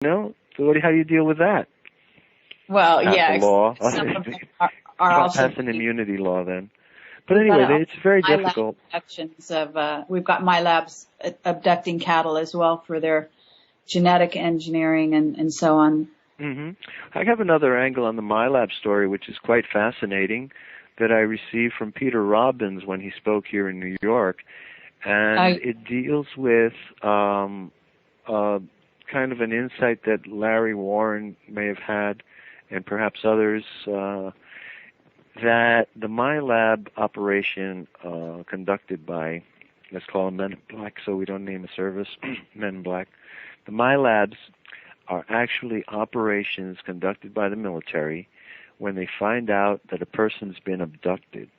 know? So how do you deal with that? Well, Pass yeah. a law. Some of them are also Pass an immunity law then. But anyway, it's very difficult. We've got MyLabs abducting cattle as well for their genetic engineering and so on. Mm-hmm. I have another angle on the MyLab story, which is quite fascinating, that I received from Peter Robbins when he spoke here in New York. And it deals with kind of an insight that Larry Warren may have had, and perhaps others, that the MyLab operation conducted by, let's call them Men in Black so we don't name a service, Men in Black. The MyLabs are actually operations conducted by the military when they find out that a person's been abducted.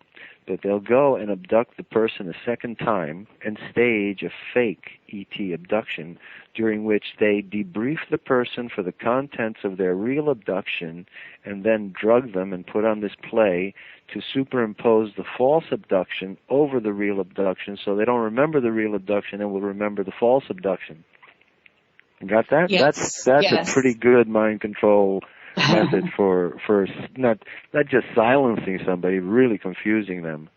That they'll go and abduct the person a second time and stage a fake ET abduction, during which they debrief the person for the contents of their real abduction and then drug them and put on this play to superimpose the false abduction over the real abduction so they don't remember the real abduction and will remember the false abduction. You got that? Yes. That's a pretty good mind control method for not just silencing somebody, really confusing them.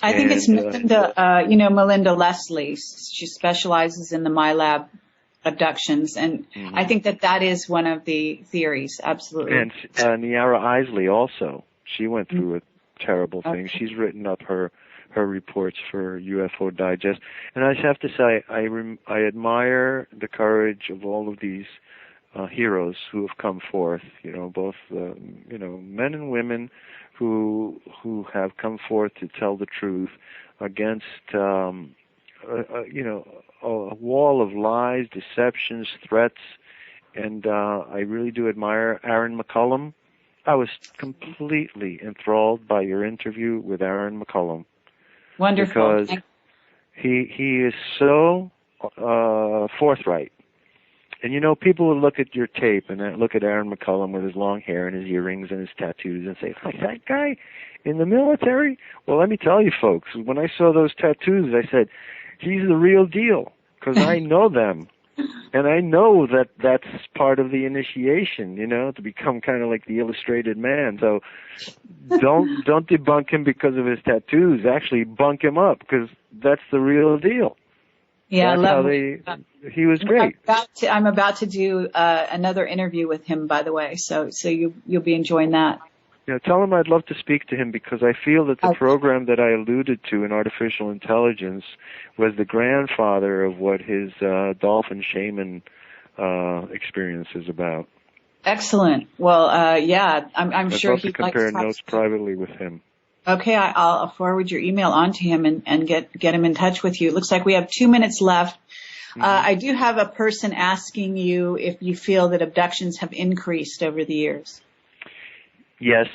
I think it's Melinda Leslie. She specializes in the MyLab abductions, and I think that is one of the theories. Absolutely. And Niara Isley also. She went through a terrible thing. She's written up her reports for UFO Digest, and I just have to say I admire the courage of all of these heroes who have come forth, both men and women who have come forth to tell the truth against a wall of lies, deceptions, threats, and I really do admire Aaron McCullum. I was completely enthralled by your interview with Aaron McCullum. Wonderful. Because he is so forthright. And people will look at your tape and look at Aaron McCullum with his long hair and his earrings and his tattoos and say, like, that guy in the military? Well, let me tell you, folks, when I saw those tattoos, I said, he's the real deal, because I know them. And I know that that's part of the initiation, to become kind of like the illustrated man. So don't debunk him because of his tattoos. Actually, bunk him up, because that's the real deal. Yeah, he was great. I'm about to do another interview with him, by the way, so you'll be enjoying that. Tell him I'd love to speak to him, because I feel that the program that I alluded to in artificial intelligence was the grandfather of what his dolphin shaman experience is about. Excellent. Well, I'm sure he'd like to compare notes privately with him. Okay, I'll forward your email on to him and get him in touch with you. It looks like we have 2 minutes left. I do have a person asking you if you feel that abductions have increased over the years. Yes,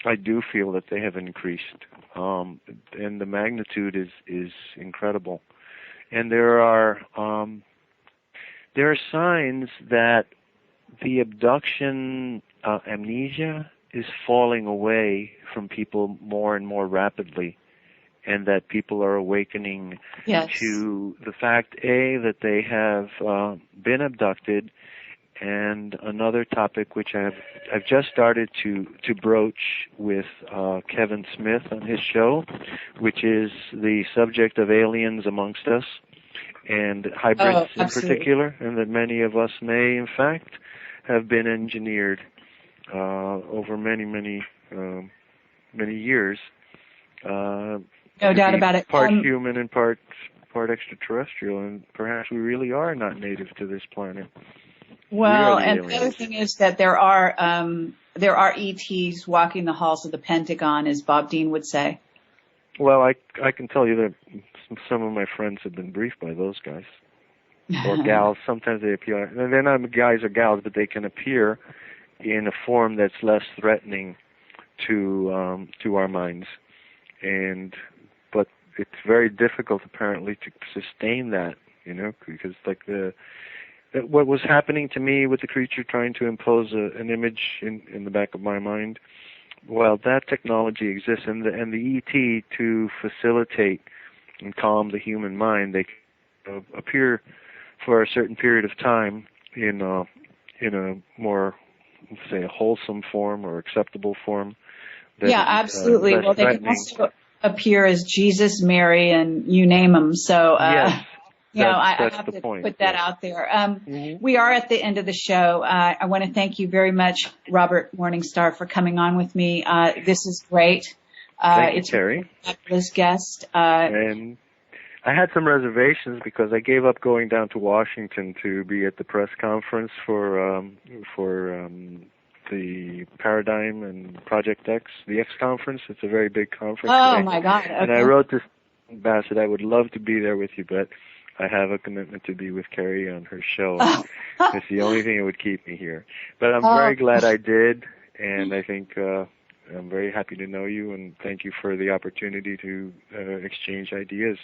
I do feel that they have increased, and the magnitude is incredible. And there are signs that the abduction amnesia is falling away from people more and more rapidly, and that people are awakening to the fact, that they have been abducted, and another topic which I've just started to broach with Kevin Smith on his show, which is the subject of aliens amongst us, and hybrids in particular, and that many of us may, in fact, have been engineered over many years. No doubt about it. Part human and part extraterrestrial, and perhaps we really are not native to this planet. Well, and the other thing is that there are ETs walking the halls of the Pentagon, as Bob Dean would say. Well, I can tell you that some of my friends have been briefed by those guys. Or gals. Sometimes they appear. And they're not guys or gals, but they can appear in a form that's less threatening to our minds. But it's very difficult, apparently, to sustain that, because what was happening to me with the creature trying to impose an image in the back of my mind, well, that technology exists, and the ET, to facilitate and calm the human mind, they appear for a certain period of time in in a more, say, a wholesome form or acceptable form. Yeah, absolutely. Well, they can also appear as Jesus, Mary, and you name them. So, yes. I have to put that out there. We are at the end of the show. I want to thank you very much, Robert Morningstar, for coming on with me. This is great. Thank you, it's Terry. A fabulous guest. And I had some reservations because I gave up going down to Washington to be at the press conference for the Paradigm and Project X, the X conference. It's a very big conference. Oh, my God. Okay. And I wrote this ambassador, I would love to be there with you, but I have a commitment to be with Carrie on her show. It's the only thing that would keep me here. But I'm very glad I did, and I think I'm very happy to know you, and thank you for the opportunity to exchange ideas.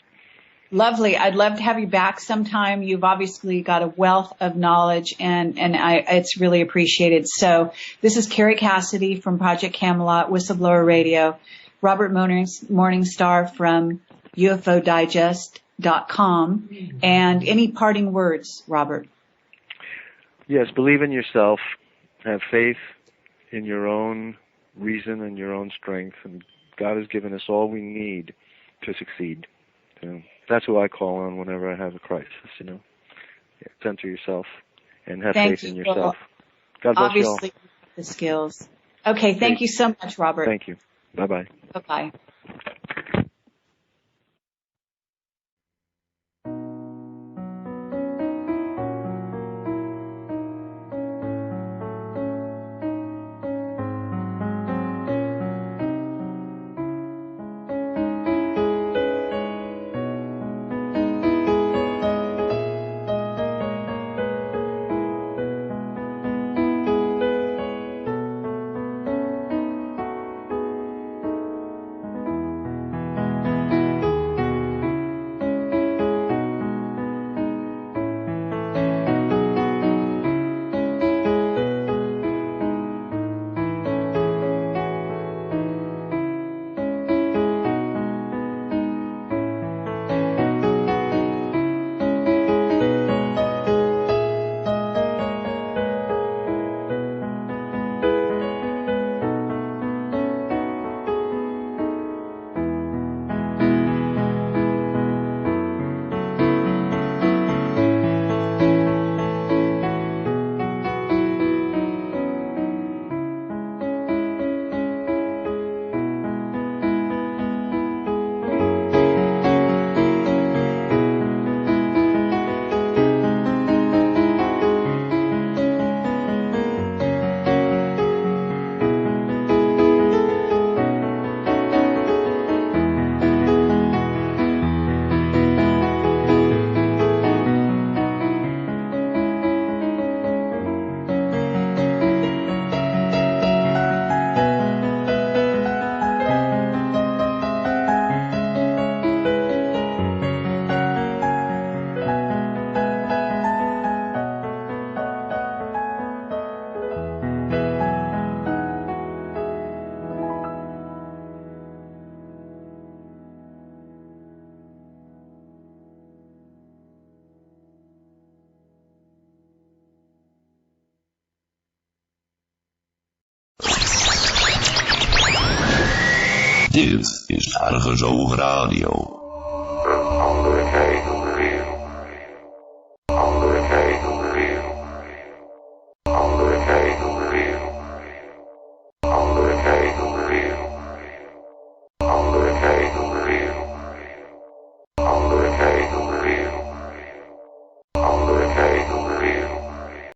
Lovely. I'd love to have you back sometime. You've obviously got a wealth of knowledge, and it's really appreciated. So this is Carrie Cassidy from Project Camelot, Whistleblower Radio, Robert Morningstar from UFOdigest.com, and any parting words, Robert? Yes, believe in yourself. Have faith in your own reason and your own strength, and God has given us all we need to succeed. So that's who I call on whenever I have a crisis, Center yourself and have faith in yourself. God bless you all. Obviously, the skills. Okay, thank you so much, Robert. Thank you. Bye-bye. Bye-bye. Dit is ArgusoogRadio.